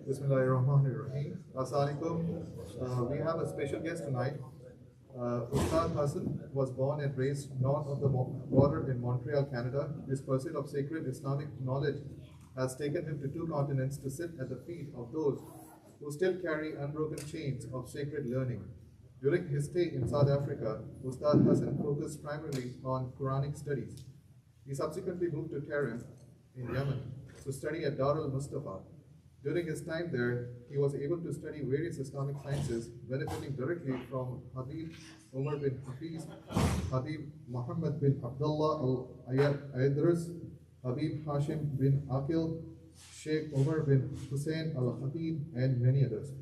Bismillahirrahmanirrahim. Assalamualaikum. We have a special guest tonight. Ustad Hassan was born and raised north of the border in Montreal, Canada. His pursuit of sacred Islamic knowledge has taken him to 2 continents to sit at the feet of those who still carry unbroken chains of sacred learning. During his stay in South Africa, Ustad Hassan focused primarily on Quranic studies. He subsequently moved to Tehran in Yemen to study at Dar al-Mustafa. During his time there, he was able to study various Islamic sciences, benefiting directly from Habib Umar bin Hafiz, Habib Muhammad bin Abdullah al-Aydras, Habib Hashim bin Aqil, Sheikh Umar bin Hussein al-Khatib, and many others.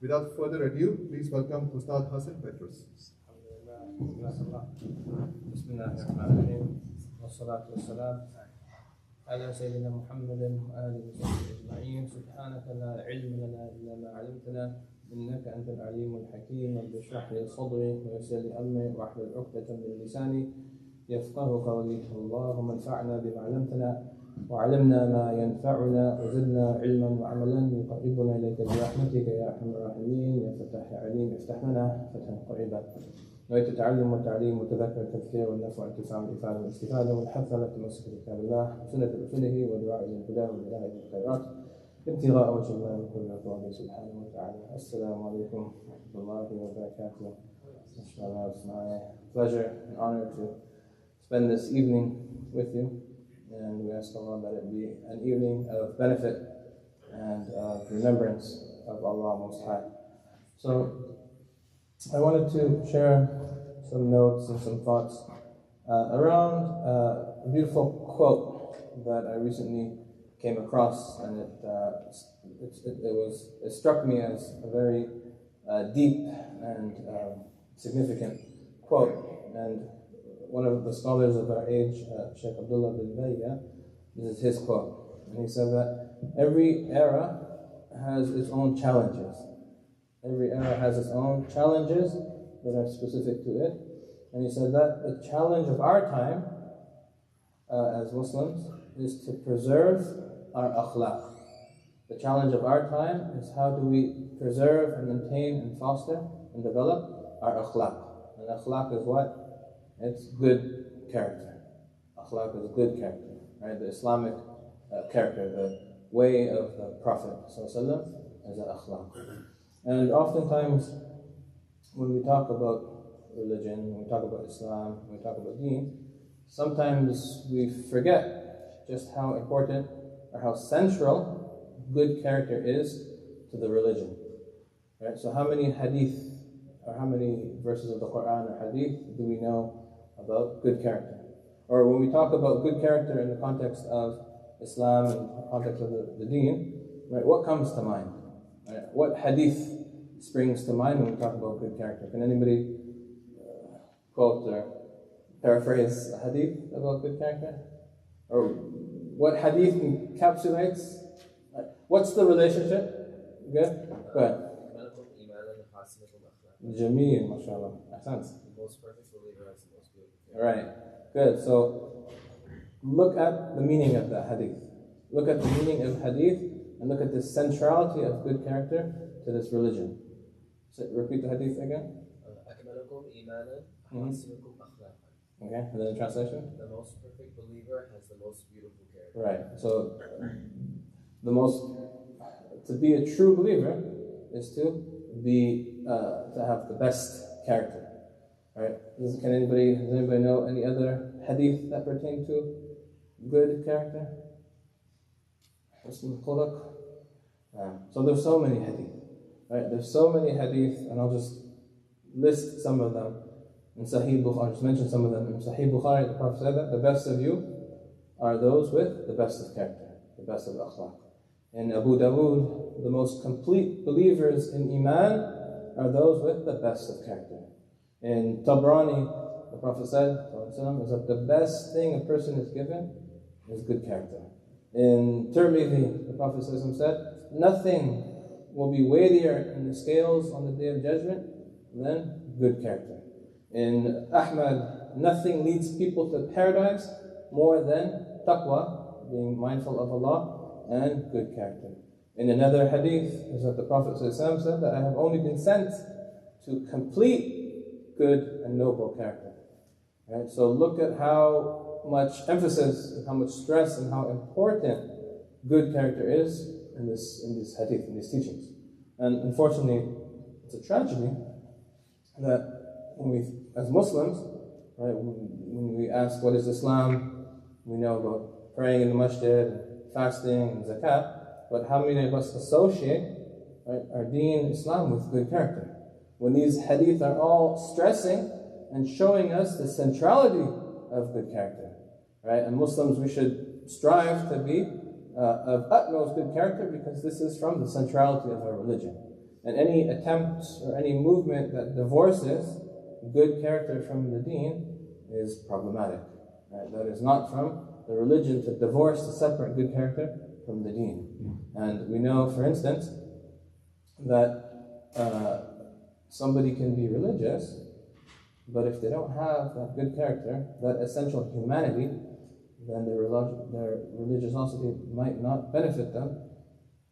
Without further ado, please welcome Ustad Hassan Petrus. على سيدنا محمد وآله وصحبه أجمعين. سبحانك لا علم لنا إلا ما علمتنا إنك أنت العليم الحكيم. رب اشرح لي صدري ويسر لي أمري واحلل عقدة من لساني يفقه قولي. اللهم انفعنا بما علمتنا وعلمنا ما ينفعنا وزدنا علما وعملا يقربنا إليك برحمتك يا أرحم الراحمين. يا فتاح يا عليم افتح لنا فتحا قريبا. نويت التعلم والتعليم والتذكر والتذكير والنفع والانتفاع والإفادة والاستفادة والحث على تمسك بكتاب الله وسنة رسله ودعاء إلى الهدى والهداية إلى الخيرات ابتغاء وجه الله وكل رضوانه سبحانه وتعالى. السلام عليكم ورحمة الله وبركاته. Inshallah, it's my pleasure and honor to spend this evening with you, and we ask Allah that it be an evening of benefit and of remembrance of Allah Most High. So I wanted to share some notes and some thoughts around a beautiful quote that I recently came across, and it struck me as a very deep and significant quote. And one of the scholars of our age, Sheikh Abdullah bin Bayya, this is his quote, and he said that every era has its own challenges. Every era has its own challenges that are specific to it. And he said that the challenge of our time as Muslims is to preserve our akhlaq. The challenge of our time is how do we preserve and maintain and foster and develop our akhlaq. And akhlaq is what? It's good character. Akhlaq is good character, right? The Islamic character, the way of the Prophet ﷺ is an akhlaq. And oftentimes, when we talk about religion, when we talk about Islam, when we talk about deen, sometimes we forget just how important or how central good character is to the religion. Right? So how many hadith or how many verses of the Quran or hadith do we know about good character? Or when we talk about good character in the context of Islam, in the context of the deen, right, what comes to mind? What hadith springs to mind when we talk about good character? Can anybody quote or paraphrase a hadith about good character? Or what hadith encapsulates? What's the relationship? Good? Go ahead. Jameel, mashallah. Ahsant. The most perfect believer has the most good character. Right. Good. So look at the meaning of the hadith. Look at the meaning of hadith and look at the centrality of good character to this religion. So repeat the hadith again. Okay, and then the translation? The most perfect believer has the most beautiful character. Right. So to be a true believer is to have the best character. Right? Does anybody know any other hadith that pertain to good character? So there's so many hadith, right? There's so many hadith, and I'll just list some of them. In Sahih Bukhari, I'll just mention some of them. In Sahih Bukhari, the Prophet said that the best of you are those with the best of character, the best of akhlaq. In Abu Dawood, the most complete believers in Iman are those with the best of character. In Tabrani, the Prophet said, is that the best thing a person is given is good character. In Tirmidhi, the Prophet said, nothing will be weightier in the scales on the Day of Judgment than good character. In Ahmad, nothing leads people to paradise more than taqwa, being mindful of Allah, and good character. In another hadith, is that the Prophet said that I have only been sent to complete good and noble character. Right? So look at how much emphasis and how much stress and how important good character is in this hadith, in these teachings. And unfortunately, it's a tragedy that when we, as Muslims, right, when we ask what is Islam, we know about praying in the masjid, fasting, and zakat, but how many of us associate, right, our deen, Islam, with good character? When these hadith are all stressing and showing us the centrality of good character, right? And Muslims, we should strive to be of utmost good character, because this is from the centrality of our religion. And any attempt or any movement that divorces good character from the deen is problematic. Right? That is not from the religion to divorce the separate good character from the deen. And we know, for instance, that somebody can be religious, but if they don't have that good character, that essential humanity, then their religiosity might not benefit them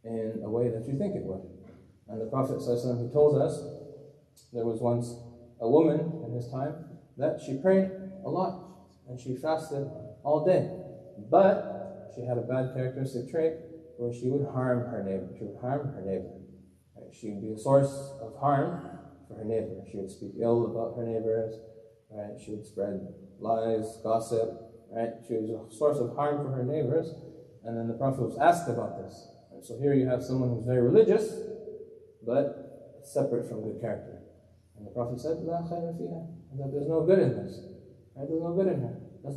in a way that you think it would. And the Prophet ﷺ, he told us, there was once a woman in his time that she prayed a lot and she fasted all day, but she had a bad characteristic trait where she would harm her neighbor. She would harm her neighbor. Right? She would be a source of harm for her neighbor. She would speak ill about her neighbors. Right? She would spread lies, gossip. Right? She was a source of harm for her neighbors. And then the Prophet was asked about this. Right? So here you have someone who's very religious, but separate from good character. And the Prophet said, "La khayra fiha," that there's no good in this. Right? There's no good in her. That's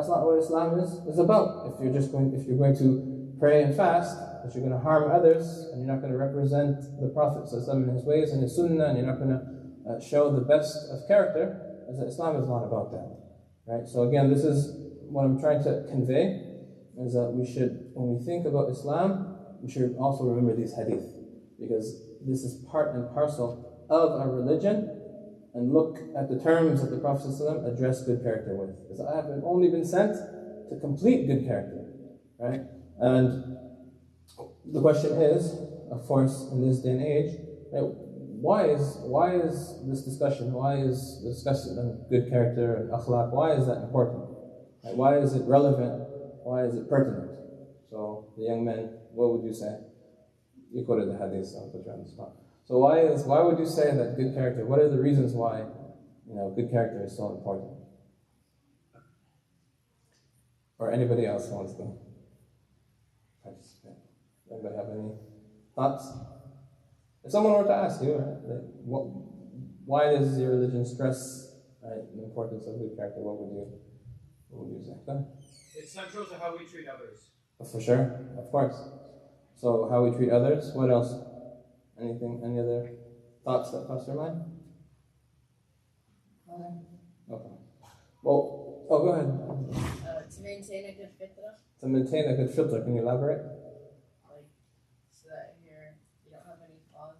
not what Islam is about. If you're going to pray and fast, but you're going to harm others, and you're not going to represent the Prophet in his ways and his sunnah, and you're not going to show the best of character, is that Islam is not about that. Right? So again, this is what I'm trying to convey, is that we should, when we think about Islam, we should also remember these hadith, because this is part and parcel of our religion. And look at the terms that the Prophet ﷺ addressed good character with. Because I have only been sent to complete good character. Right? And the question is, of course, in this day and age, right, why is this discussion, why is the discussion of good character and akhlaq, why is that important? Right? Why is it relevant? Why is it pertinent? So, the young men, what would you say? You quoted the hadith, so I'll put you on the spot. So why would you say that good character, what are the reasons why, good character is so important? Or anybody else wants to participate? Anybody have any thoughts? If someone were to ask you, right, why does your religion stress, right, the importance of good character, what would you say? Go ahead. It's central to how we treat others. For sure, of course. So how we treat others, what else? Anything? Any other thoughts that cross your mind? Okay. Well, go ahead. To maintain a good fitrah. To maintain a good fitrah, can you elaborate? Like, so that you don't have any flaws.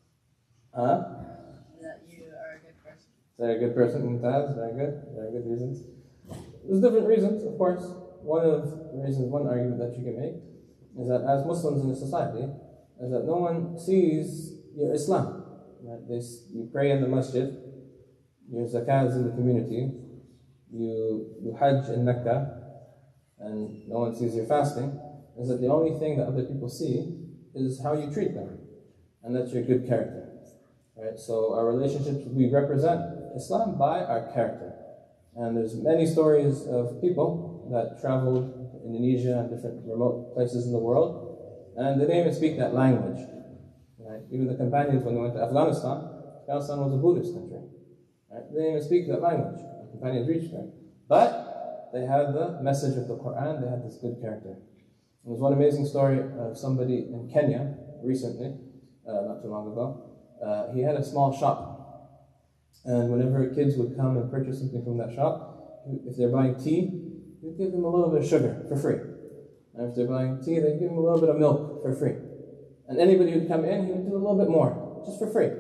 That you are a good person. Very good person, Mumtaz. Very good reasons. There's different reasons, of course. One argument that you can make is that as Muslims in a society, is that no one sees your Islam. Right? You pray in the masjid, your zakat is in the community, you hajj in Mecca, and no one sees your fasting. Is that the only thing that other people see is how you treat them, and that's your good character. Right? So our relationships, we represent Islam by our character. And there's many stories of people that traveled to Indonesia and different remote places in the world, and they didn't even speak that language. Right? Even the companions, when they went to Afghanistan was a Buddhist country. Right? They didn't even speak that language. The companions reached there. But they had the message of the Quran, they had this good character. There's one amazing story of somebody in Kenya recently, not too long ago. He had a small shop, and whenever kids would come and purchase something from that shop, if they're buying tea, he'd give them a little bit of sugar for free. And if they're buying tea, they'd give them a little bit of milk for free. And anybody who'd come in, he would do a little bit more, just for free.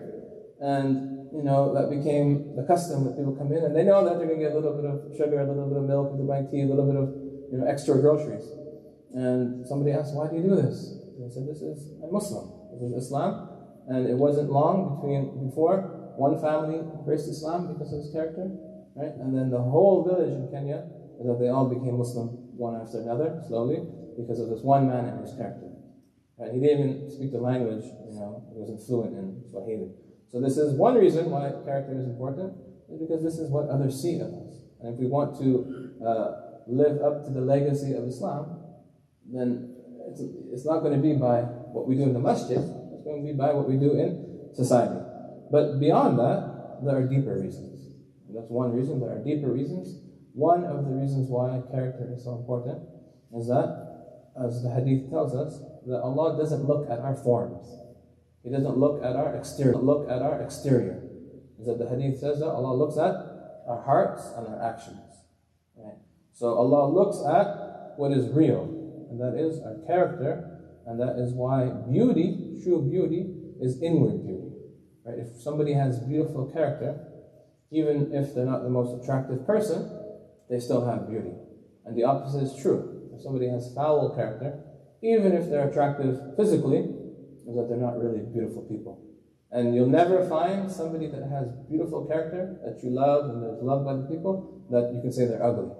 And, that became the custom that people come in, and they know that they're going to get a little bit of sugar, a little bit of milk, if they're buying tea, a little bit of, extra groceries. And somebody asked, why do you do this? And they said, this is a Muslim. This is Islam. And it wasn't long before one family embraced Islam because of his character, right? And then the whole village in Kenya, that they all became Muslim one after another, slowly, because of this one man and his character. Right? He didn't even speak the language, he wasn't fluent in Swahili. So this is one reason why character is important, is because this is what others see of us. And if we want to live up to the legacy of Islam, then it's not going to be by what we do in the masjid, it's going to be by what we do in society. But beyond that, there are deeper reasons. And that's one reason. There are deeper reasons. One of the reasons why character is so important is that, as the hadith tells us, that Allah doesn't look at our forms. He doesn't look at our exterior. Is that the hadith says that Allah looks at our hearts and our actions. Right? So Allah looks at what is real, and that is our character, and that is why beauty, true beauty, is inward beauty. Right? If somebody has beautiful character, even if they're not the most attractive person, they still have beauty. And the opposite is true. If somebody has foul character, even if they're attractive physically, is that they're not really beautiful people. And you'll never find somebody that has beautiful character, that you love and that's loved by the people, that you can say they're ugly.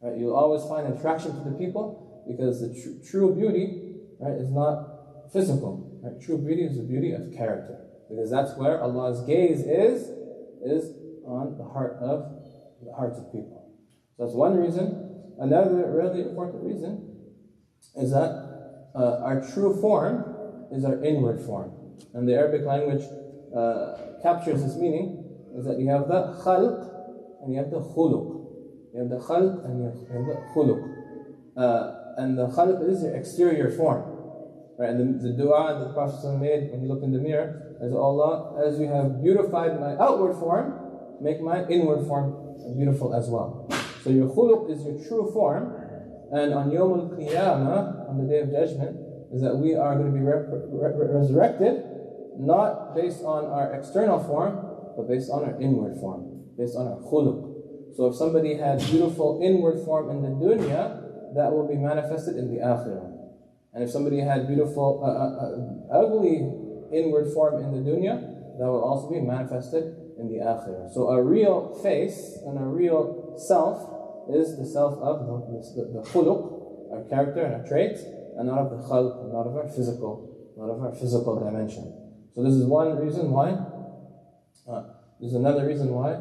Right? You'll always find attraction to the people, because the true beauty, right, is not physical. Right? True beauty is the beauty of character. Because that's where Allah's gaze is on the hearts of people. So that's one reason. Another really important reason is that our true form is our inward form. And the Arabic language captures this meaning, is that you have the khalq and you have the khuluq. You have the khalq and you have the khuluq. And the khalq is your exterior form. Right? And the dua that the Prophet made when he looked in the mirror is, Allah, as you have beautified my outward form, make my inward form beautiful as well. So your khuluq is your true form, and on Yawm al-Qiyamah, on the Day of Judgment, is that we are going to be resurrected, not based on our external form, but based on our inward form, based on our khuluq. So if somebody had beautiful inward form in the dunya, that will be manifested in the akhirah. And if somebody had beautiful, ugly inward form in the dunya, that will also be manifested in the akhirah. So a real face and a real self is the self of the khuluq, our character and our traits, and not of the khalq, and not of our physical dimension. So this is one reason why. There's another reason why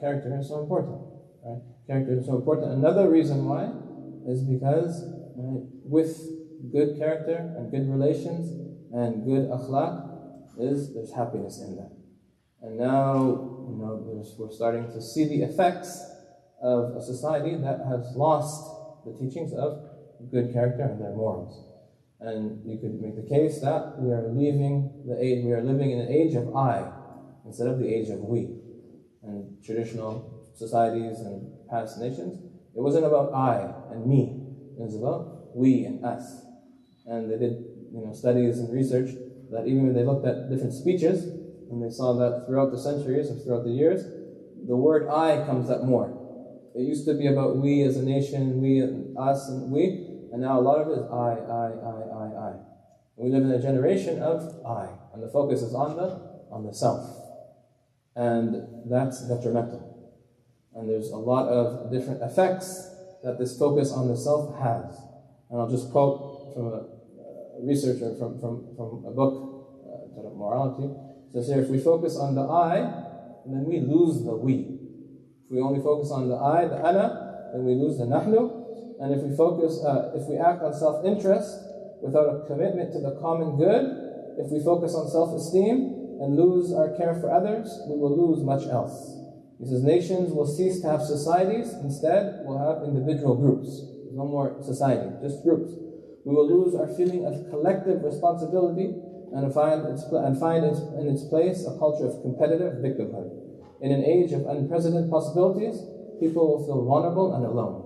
character is so important. Right? Character is so important. Another reason why is because with good character and good relations and good akhlaq, there's happiness in that. And now, we're starting to see the effects of a society that has lost the teachings of good character and their morals. And you could make the case that we are living in an age of I instead of the age of we. And traditional societies and past nations, it wasn't about I and me. It was about we and us. And they did, studies and research that even when they looked at different speeches, and they saw that throughout the centuries or throughout the years, the word I comes up more. It used to be about we as a nation, we and us and we, and now a lot of it is I. And we live in a generation of I, and the focus is on the self. And that's detrimental. And there's a lot of different effects that this focus on the self has. And I'll just quote from a researcher from a book, Entitled Morality. It says here, if we focus on the I, then we lose the we. If we only focus on the I, the ana, then we lose the nahnu. And if we act on self-interest without a commitment to the common good, if we focus on self-esteem and lose our care for others, we will lose much else. He says, nations will cease to have societies, instead we'll have individual groups. There's no more society, just groups. we will lose our feeling of collective responsibility and find in its place a culture of competitive victimhood. In an age of unprecedented possibilities, people will feel vulnerable and alone.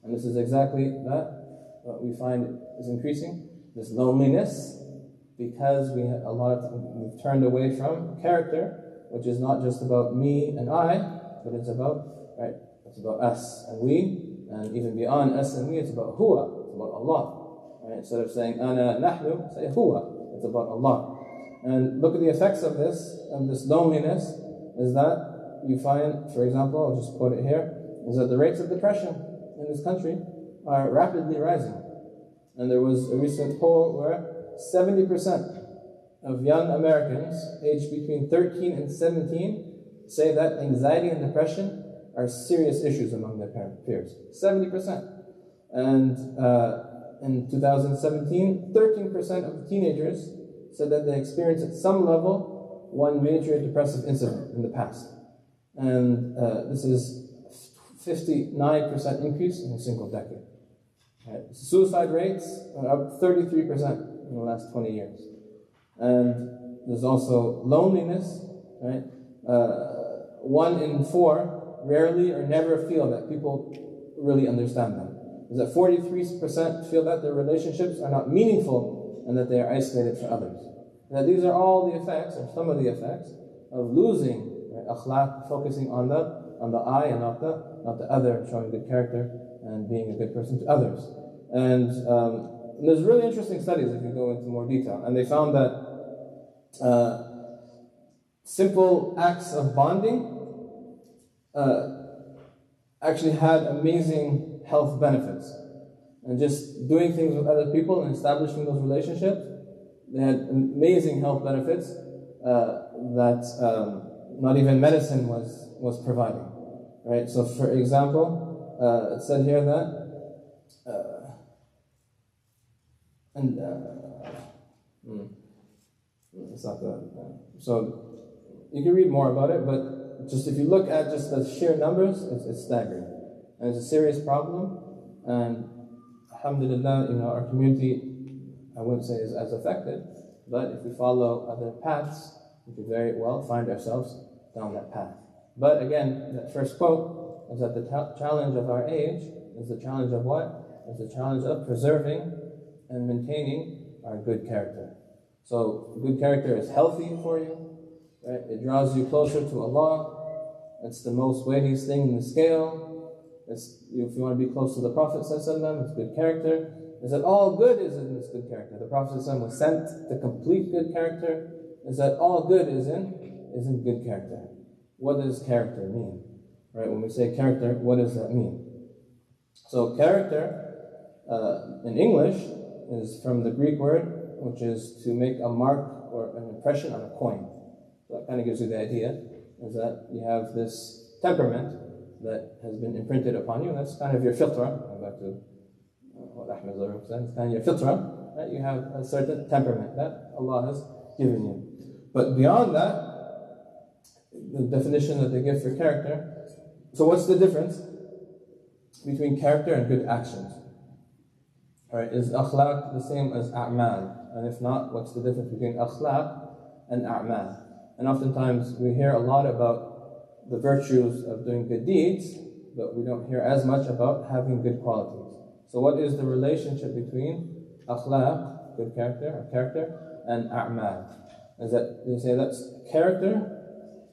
And this is exactly what we find is increasing, this loneliness, because we've turned away from character, which is not just about me and I, but it's about us and we, and even beyond us and we, it's about huwa, it's about Allah. Right? Instead of saying ana nahnu, say huwa, it's about Allah. And look at the effects of this loneliness, is that you find, for example, I'll just quote it here, is that the rates of depression in this country are rapidly rising. And there was a recent poll where 70% of young Americans aged between 13 and 17 say that anxiety and depression are serious issues among their peers. 70%. And in 2017, 13% of teenagers said that they experienced at some level one major depressive incident in the past. And this is 59% increase in a single decade. Right. Suicide rates are up 33% in the last 20 years. And there's also loneliness, right? 1 in 4 rarely or never feel that people really understand them. Is that 43% feel that their relationships are not meaningful and that they are isolated from others. Now these are all the effects, or some of the effects, of losing akhlaq, focusing on the I and not the other, showing good character and being a good person to others. And there's really interesting studies if you go into more detail, and they found that simple acts of bonding actually had amazing health benefits. And just doing things with other people and establishing those relationships, they had amazing health benefits that not even medicine was providing. Right? So for example, it said here that it's not that. So you can read more about it, but just if you look at just the sheer numbers, it's staggering, and it's a serious problem. And alhamdulillah, our community, I wouldn't say is as affected, but if we follow other paths, we could very well find ourselves down that path. But again, that first quote is that the challenge of our age is the challenge of what? Is the challenge of preserving and maintaining our good character. So good character is healthy for you, right? It draws you closer to Allah. It's the most weightiest thing in the scale. If you want to be close to the Prophet ﷺ, it's good character. Is that all good is in this good character? The Prophet ﷺ was sent to complete good character. Is that all good is in good character? What does character mean? Right? When we say character, what does that mean? So character, in English, is from the Greek word, which is to make a mark or an impression on a coin. So that kind of gives you the idea, is that you have this temperament that has been imprinted upon you. That's kind of your filtra. Going back to what Ahmed Zarif said, it's kind of your filtra. Right? You have a certain temperament that Allah has given you. But beyond that, the definition that they give for character, so what's the difference between character and good actions? Alright, is akhlaq the same as a'mal? And if not, what's the difference between akhlaq and a'mal? And oftentimes we hear a lot about the virtues of doing good deeds, but we don't hear as much about having good qualities. So what is the relationship between akhlaq, good character, and a'mal? Is that they say that character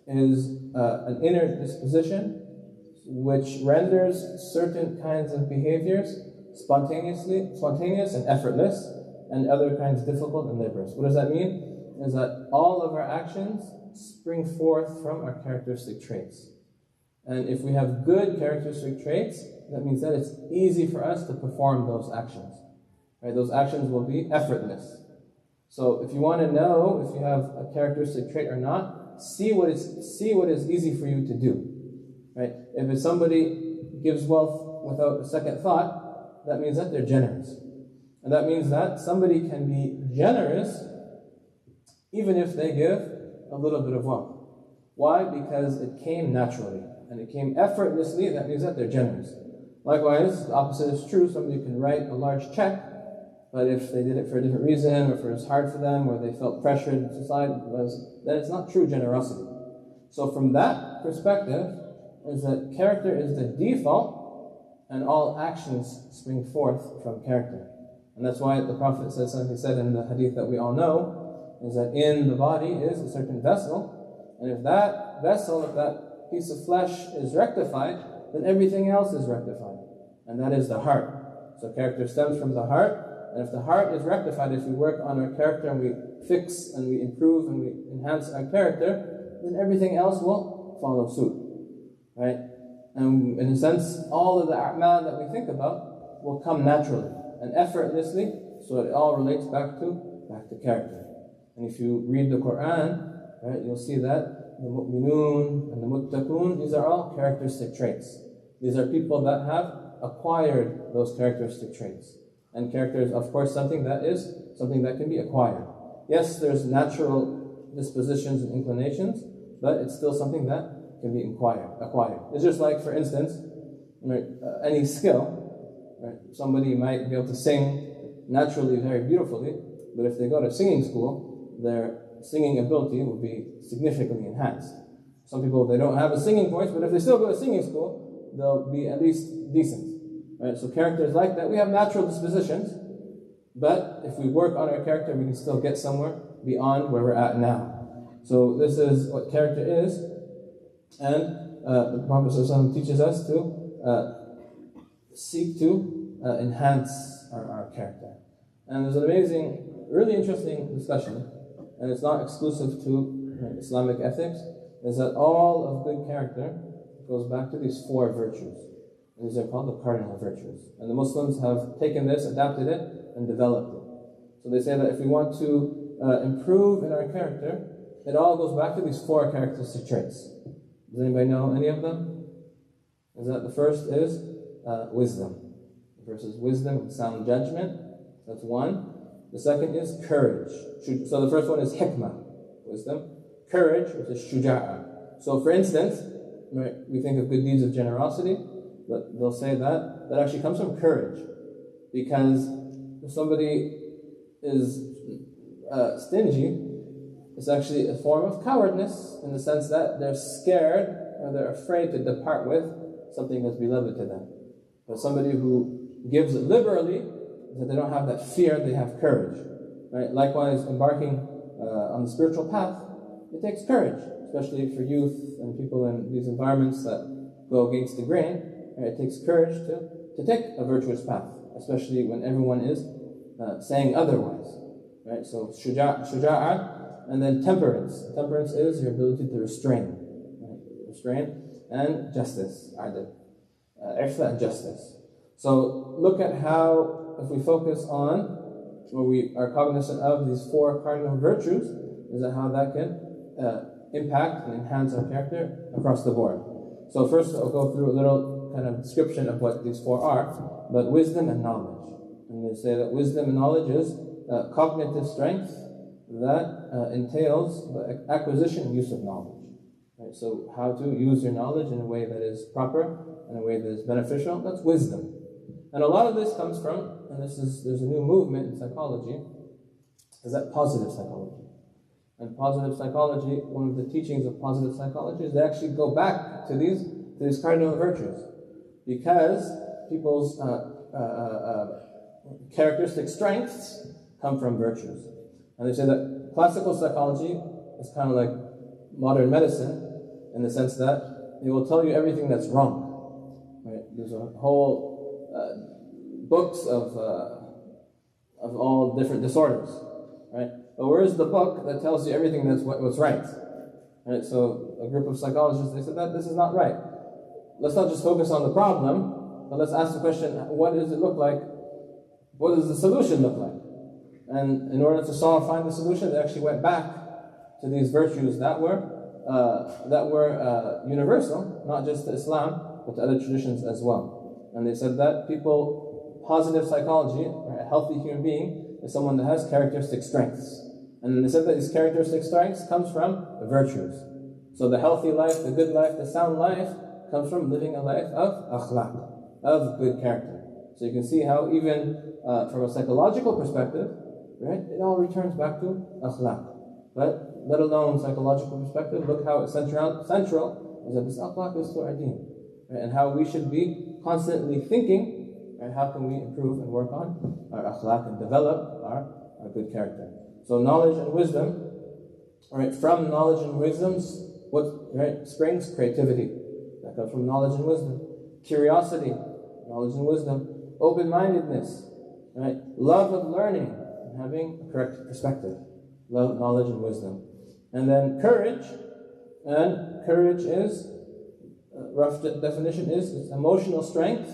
is an inner disposition which renders certain kinds of behaviors spontaneous and effortless, and other kinds difficult and laborious. What does that mean? Is that all of our actions spring forth from our characteristic traits. And if we have good characteristic traits, that means that it's easy for us to perform those actions. Right? Those actions will be effortless. So if you want to know if you have a characteristic trait or not, see what is easy for you to do. Right? If somebody gives wealth without a second thought, that means that they're generous. And that means that somebody can be generous even if they give a little bit of wealth. Why? Because it came naturally and it came effortlessly. That means that they're generous. Likewise, the opposite is true. Somebody can write a large check, But if they did it for a different reason, or if it was hard for them, or they felt pressured in society, then it's not true generosity. So from that perspective, is that character is the default, and all actions spring forth from character. And that's why the Prophet said in the hadith that we all know, is that in the body is a certain vessel, and if that vessel, if that piece of flesh is rectified, then everything else is rectified. And that is the heart. So character stems from the heart, and if the heart is rectified, if we work on our character and we fix and we improve and we enhance our character, then everything else will follow suit. Right? And in a sense, all of the a'mal that we think about will come naturally and effortlessly, so it all relates back to character. And if you read the Quran, right, you'll see that the mu'minun and the muttaqun, these are all characteristic traits. These are people that have acquired those characteristic traits. And character is, of course, something that can be acquired. Yes, there's natural dispositions and inclinations, but it's still something that can be acquired. It's just like, for instance, right, any skill. Right? Somebody might be able to sing naturally very beautifully, but if they go to singing school, their singing ability will be significantly enhanced. Some people, they don't have a singing voice, but if they still go to singing school, they'll be at least decent. Right? So character is like that. We have natural dispositions, but if we work on our character, we can still get somewhere beyond where we're at now. So this is what character is, and the Prophet ﷺ teaches us to seek to enhance our character. And there's an amazing, really interesting discussion, and it's not exclusive to Islamic ethics, is that all of good character goes back to these 4 virtues. These are called the Cardinal Virtues. And the Muslims have taken this, adapted it, and developed it. So they say that if we want to improve in our character, it all goes back to these 4 characteristic traits. Does anybody know any of them? Is that the first is wisdom. The first is wisdom and sound judgment. That's 1. The second is courage. So the first one is hikmah, wisdom. Courage, which is shuja'ah. So for instance, right, we think of good deeds of generosity, but they'll say that actually comes from courage. Because if somebody is stingy, it's actually a form of cowardness, in the sense that they're scared or they're afraid to depart with something that's beloved to them. But somebody who gives liberally, is that they don't have that fear, they have courage. Right? Likewise, embarking on the spiritual path, it takes courage, especially for youth and people in these environments that go against the grain. Right? It takes courage to take a virtuous path, especially when everyone is saying otherwise. Right? So shuja'ah, and then temperance. Temperance is your ability to restrain. Right? Restrain and justice, adl. Ifla and justice. So look at how, if we focus on, where we are cognizant of these 4 cardinal virtues, is that how that can impact and enhance our character across the board. So first I'll go through a little kind of description of what these 4 are, but wisdom and knowledge. And they say that wisdom and knowledge is cognitive strength that entails the acquisition and use of knowledge. Right? So how to use your knowledge in a way that is proper, in a way that is beneficial, that's wisdom. And a lot of this comes from, and there's a new movement in psychology, is that positive psychology. And positive psychology, one of the teachings of positive psychology is they actually go back to these cardinal virtues, because people's characteristic strengths come from virtues. And they say that classical psychology is kind of like modern medicine, in the sense that it will tell you everything that's wrong. Right? There's a whole books of all different disorders, right? But where's the book that tells you everything that's what's right? Right? So a group of psychologists, they said that this is not right. Let's not just focus on the problem, but let's ask the question: what does it look like? What does the solution look like? And in order to find the solution, they actually went back to these virtues that were universal, not just to Islam, but to other traditions as well. And they said that positive psychology, or a healthy human being, is someone that has characteristic strengths. And they said that these characteristic strengths comes from the virtues. So the healthy life, the good life, the sound life comes from living a life of akhlaq, of good character. So you can see how even from a psychological perspective, right, it all returns back to akhlaq. But let alone psychological perspective, look how central is that this akhlaq is to our deen, right, and how we should be constantly thinking, right, how can we improve and work on our akhlaq and develop our good character. So knowledge and wisdom, right, from knowledge and wisdom's what, right, springs creativity. That comes from knowledge and wisdom. Curiosity, knowledge and wisdom. Open-mindedness, right, love of learning and having a correct perspective. Love, knowledge, and wisdom. And then courage, and courage is, rough definition is, it's emotional strength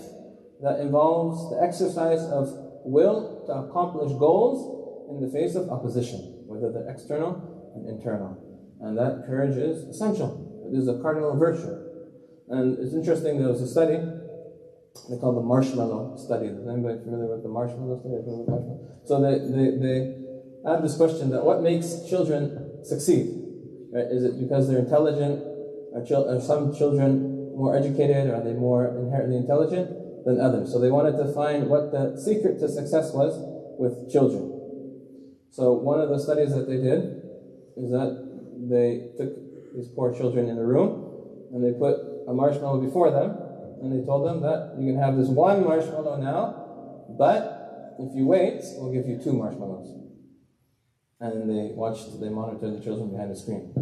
that involves the exercise of will to accomplish goals in the face of opposition, whether they're external and internal. And that courage is essential. It is a cardinal virtue. And it's interesting, there was a study, they call the marshmallow study. Is anybody familiar with the marshmallow study? So they have this question that what makes children succeed? Right? Is it because they're intelligent? Are some children more educated? Or are they more inherently intelligent than others? So they wanted to find what the secret to success was with children. So one of the studies that they did is that they took these poor children in a room and they put a marshmallow before them and they told them that you can have this one marshmallow now, but if you wait, we'll give you 2 marshmallows. And they monitored the children behind the screen.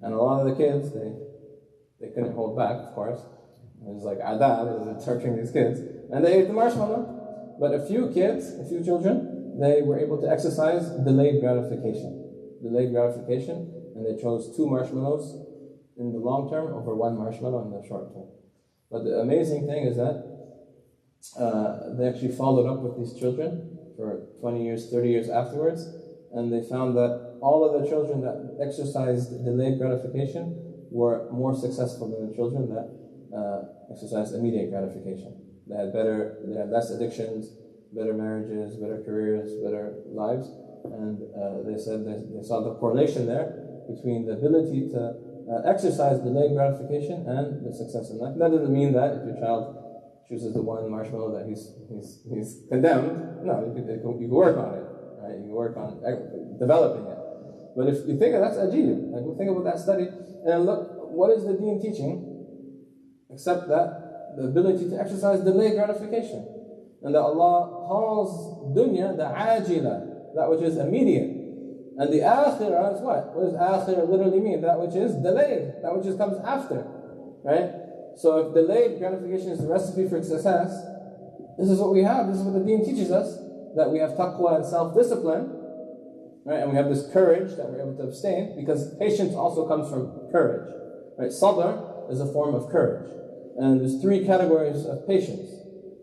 And a lot of the kids, they couldn't hold back, of course. It was like adab, they were torturing these kids. And they ate the marshmallow. But a few children, they were able to exercise delayed gratification. Delayed gratification, and they chose 2 marshmallows in the long term over 1 marshmallow in the short term. But the amazing thing is that they actually followed up with these children for 20 years, 30 years afterwards, and they found that all of the children that exercised delayed gratification were more successful than the children that exercised immediate gratification. They had less addictions, better marriages, better careers, better lives, and they said they saw the correlation there between the ability to exercise delayed gratification and the success in life. That doesn't mean that if your child chooses the 1 marshmallow that he's condemned. No, you can work on it. Right? You can work on developing it. But if you think of that's ajib, like we think about that study, and look, what is the deen teaching? Except that the ability to exercise delayed gratification. And that Allah calls dunya the ajila, that which is immediate. And the akhirah is what? What does akhirah literally mean? That which is delayed, that which just comes after. Right? So if delayed gratification is the recipe for success, this is what we have. This is what the deen teaches us. That we have taqwa and self-discipline, right? And we have this courage that we're able to abstain, because patience also comes from courage, right? Sabr is a form of courage, and there's 3 categories of patience,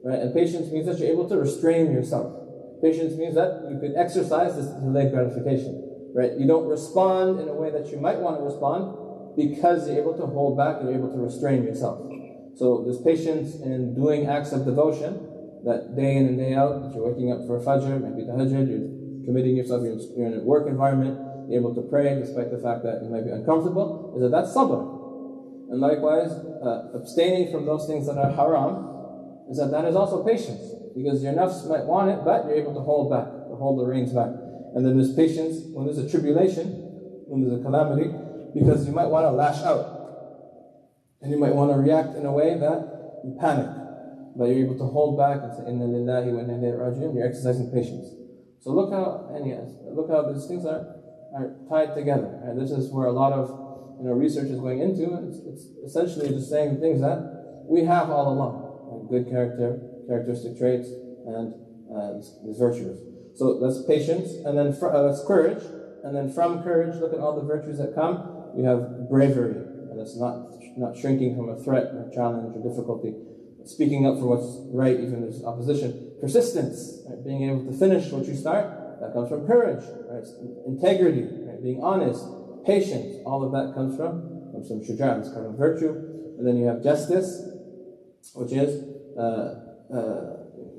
right? And patience means that you're able to restrain yourself. Patience means that you can exercise this delayed gratification, right? You don't respond in a way that you might want to respond because you're able to hold back and you're able to restrain yourself. So there's patience in doing acts of devotion, that day in and day out, that you're waking up for Fajr, maybe tahajjud, you're committing yourself, you're in a work environment, you're able to pray despite the fact that you might be uncomfortable, is that's sabr. And likewise, abstaining from those things that are haram, is that is also patience, because your nafs might want it, but you're able to hold back, to hold the reins back. And then there's patience when there's a tribulation, when there's a calamity, because you might want to lash out, and you might want to react in a way that you panic. But you're able to hold back and say, Inna lillahi wa inna ilayhi raji'un. You're exercising patience. So look how these things are tied together. And this is where a lot of research is going into. It's essentially just saying things that we have all along. Like good character, characteristic traits, and these virtues. So that's patience, and then that's courage. And then from courage, look at all the virtues that come. We have bravery, and it's not shrinking from a threat or challenge or difficulty. Speaking up for what's right, even if there's opposition. Persistence, right? Being able to finish what you start, that comes from courage. Right? Integrity, right? Being honest, patience, all of that comes from shuja', this kind of virtue. And then you have justice, which is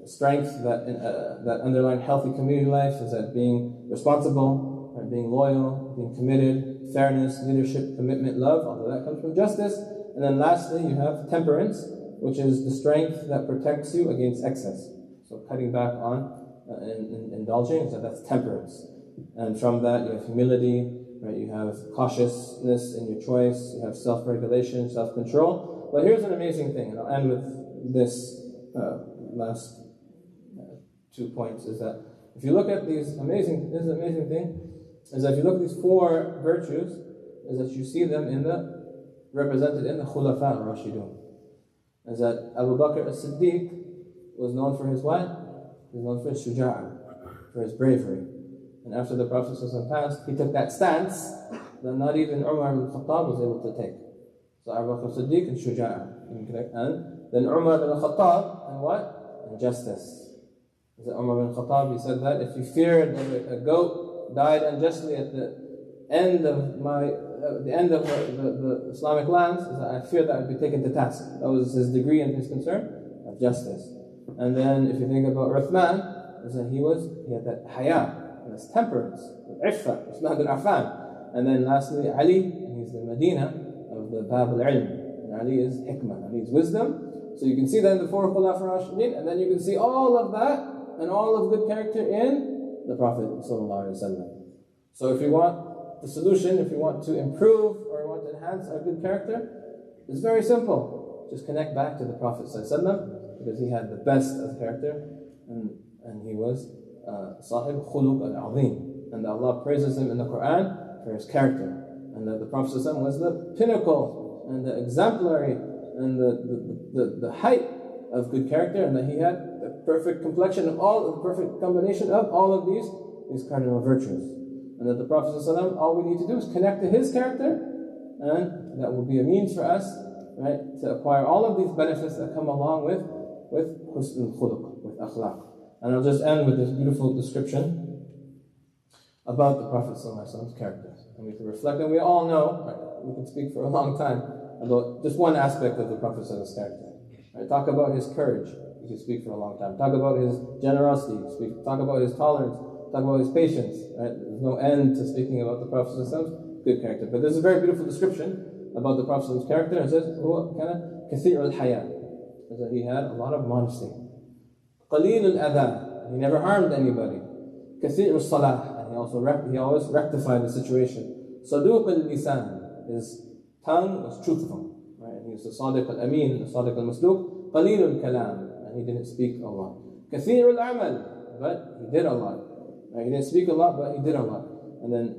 strength that underlying healthy community life, is that being responsible, right? Being loyal, being committed, fairness, leadership, commitment, love, all of that comes from justice. And then lastly, you have temperance, which is the strength that protects you against excess. So So cutting back on indulging, so that's temperance. And from that you have humility, right? You have cautiousness in your choice, you have self-regulation, self-control. But here's an amazing thing, and I'll end with this last 2 points, is that if you look at this is an amazing thing, is that if you look at these 4 virtues, is that you see them represented in the Khulafa al-Rashidun. Is that Abu Bakr as-Siddiq was known for his what? He was known for his shuja'ah, for his bravery. And after the Prophet ﷺ passed, he took that stance that not even Umar ibn Khattab was able to take. So Abu Bakr as-Siddiq and shuja'ah. And then Umar ibn Khattab and what? And justice. Is that Umar ibn Khattab, he said that if you feared that a goat died unjustly at the end of the Islamic lands, is that I feared that I would be taken to task. That was his degree and his concern of justice. And then if you think about Uthman, is that he had that haya, that's temperance, iffa, Uthman bin Affan. And then lastly Ali, and he's the Medina of the Bab al-Ilm. And Ali is hikmah, Ali is wisdom. So you can see that in the 4 Khulafa Rashidin, and then you can see all of that and all of good character in the Prophet ﷺ. So if you want the solution, if you want to improve or you want to enhance our good character, it's very simple. Just connect back to the Prophet ﷺ, because he had the best of character, and he was Sahib Khuluq al-Azim. And Allah praises him in the Quran for his character. And that the Prophet ﷺ was the pinnacle and the exemplary and the height of good character, and that he had the perfect complexion of the perfect combination of all of these cardinal virtues. And that the Prophet ﷺ, all we need to do is connect to his character, and that will be a means for us, right, to acquire all of these benefits that come along with husn al-khuluq, with akhlaq. And I'll just end with this beautiful description about the Prophet ﷺ's character. And we can reflect, and we all know, right, we can speak for a long time about just one aspect of the Prophet ﷺ's character. Right? Talk about his courage, we can speak for a long time. Talk about his generosity, talk about his tolerance, talk about his patience. Right? There's no end to speaking about the Prophet ﷺ's good character. But there's a very beautiful description about the Prophet ﷺ's character. It says, kathir al-haya, that he had a lot of modesty. Qaleel al-adha, he never harmed anybody. Kathir al-salah, and he always rectified the situation. Saduq al-lisan, his tongue was truthful. Right? He was the sadiq al-amin, the sadiq al-masduq. Qaleel al-kalam, and he didn't speak a lot. Kathir al-amal, but he did a lot. He didn't speak a lot, but he did a lot. And then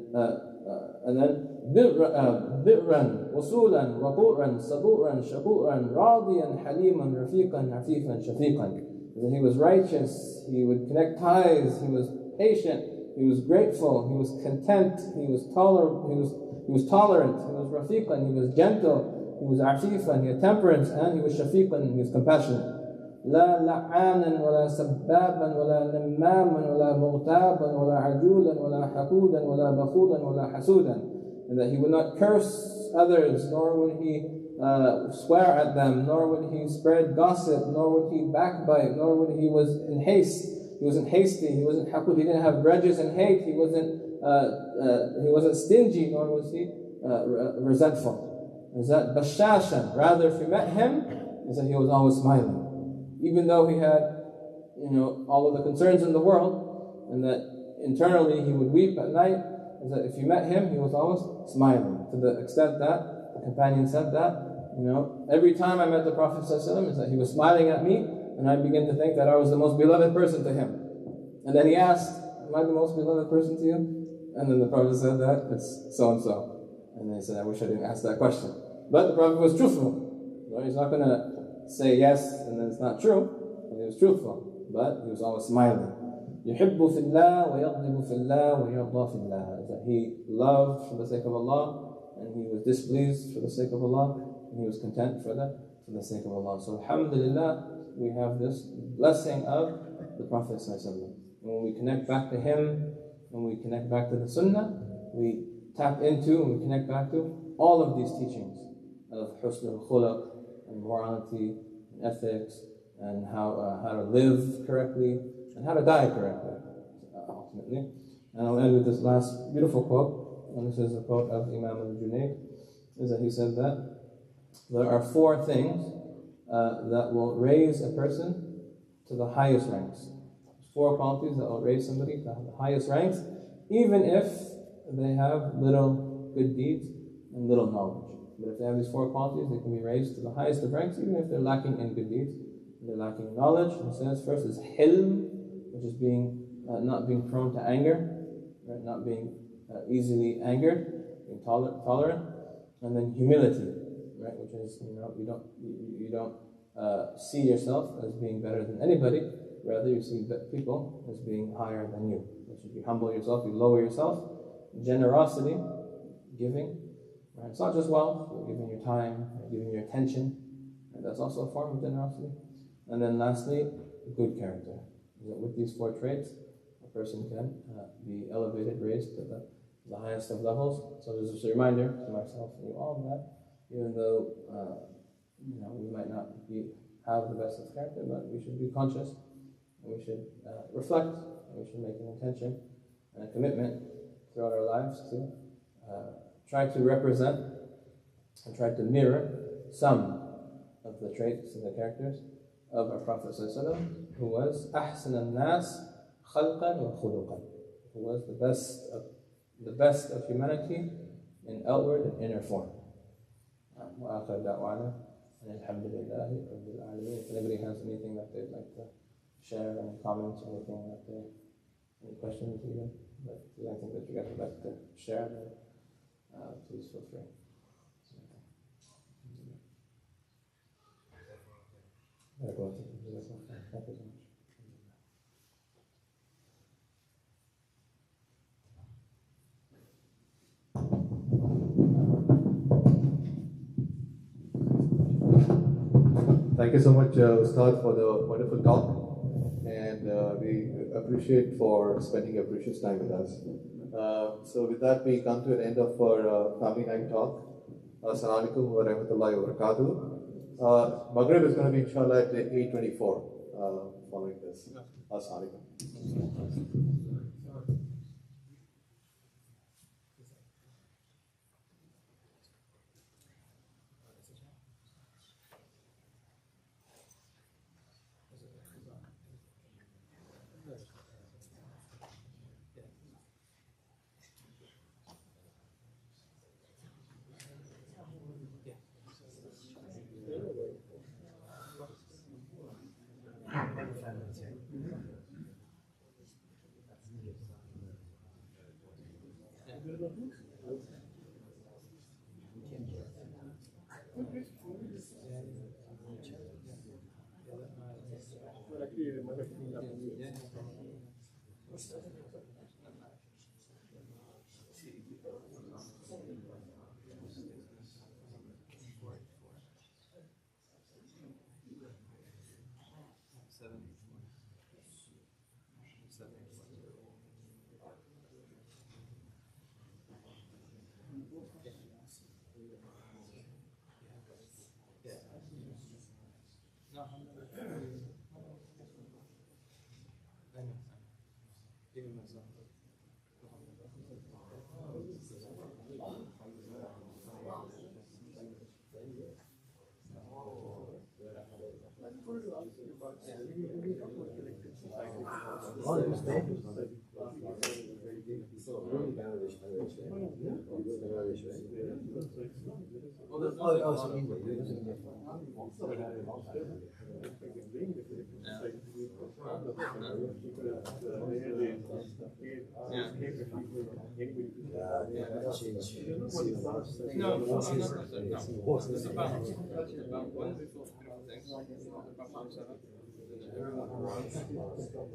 birran, wasulan, waquran, saburan, shaburan, radiyan, haliman, rafiqan, afifan, shafiqan. He was righteous, he would connect ties, he was patient, he was grateful, he was content, he was tolerant, he was rafiqan, he was gentle, he was afifan, he had temperance, and he was shafiqan, he was compassionate. لا لعانا ولا سبابا ولا نماما ولا مغتابا ولا عجولا ولا حقودا ولا بخولا ولا حسودا. And that he would not curse others, nor would he swear at them, nor would he spread gossip, nor would he backbite, nor would he was in haste. He wasn't hasty, he wasn't haqud, he didn't have grudges and hate, he wasn't stingy, nor was he resentful. Is that bashashan? Rather, if you met him, is that he was always smiling. Even though he had, all of the concerns in the world, and that internally he would weep at night, is that if you met him, he was always smiling. To the extent that the companion said that, every time I met the Prophet ﷺ, is that he was smiling at me, and I began to think that I was the most beloved person to him. And then he asked, am I the most beloved person to you? And then the Prophet said that, it's so-and-so. And they said, I wish I didn't ask that question. But the Prophet was truthful. He's not going to say yes and then it's not true. And he was truthful, but he was always smiling. يحب في الله ويغضب في الله ويرضى في الله. That he loved for the sake of Allah, and he was displeased for the sake of Allah, and he was content for the sake of Allah. So alhamdulillah, we have this blessing of the Prophet ﷺ. And when we connect back to him, when we connect back to the Sunnah, we tap into and we connect back to all of these teachings of husn al-khuluq, and morality, and ethics, and how to live correctly, and how to die correctly, ultimately. And I'll end with this last beautiful quote, and this is a quote of Imam al-Junayd, is that he said that there are 4 things that will raise a person to the highest ranks. 4 qualities that will raise somebody to the highest ranks, even if they have little good deeds and little knowledge. But if they have these 4 qualities, they can be raised to the highest of ranks, even if they're lacking in good deeds, they're lacking in knowledge. It says first is hilm, which is being not being prone to anger, right? Not being easily angered, being tolerant, and then humility, right? Which is you don't see yourself as being better than anybody. Rather, you see people as being higher than you. Which is you humble yourself, you lower yourself. Generosity, giving. Right? It's not just wealth, but giving your time, giving your attention. Right? That's also a form of generosity. And then lastly, good character. With these 4 traits, a person can be elevated, raised to the highest of levels. So this is a reminder to myself and you all that even though we might not have the best of character, but we should be conscious, and we should reflect, and we should make an intention and a commitment throughout our lives to try to represent and try to mirror some of the traits and the characters of our Prophet ﷺ, who was أحسن الناس خلقا وخلقا, who was the best of humanity in outward and inner form. وآخر دعوانا أن الحمد لله رب العالمين. If anybody has anything that they'd like to share, any comments or anything any questions even, but if there's anything that you guys would like to share, then please feel free. Thank you so much. Thank you so much, Ustad, for the wonderful talk, and we appreciate for spending your precious time with us. So with that, we come to an end of our family night talk. Assalamu alaikum wa rahmatullahi wa barakatuh. Maghrib is going to be inshallah at 8:24 following this. Assalamu alaikum.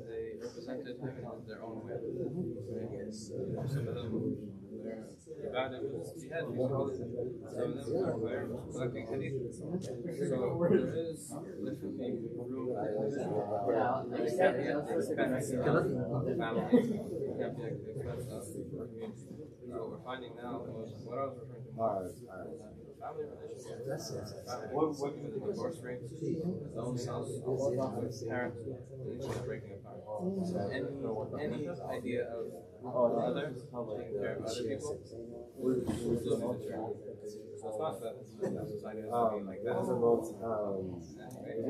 They represented him in their own way. Some of them were ibadah was jihad, some of them were collecting hadith. So there is definitely room it can't be at the expense of the family, it can't be at the expense of the community. What we're finding now was what I was referring to more is family relationships. What the divorce rate, his own house, with parents, and each other breaking apart. So any idea of others, taking care of other people, would slowly deter. So it's not that society has to be like that.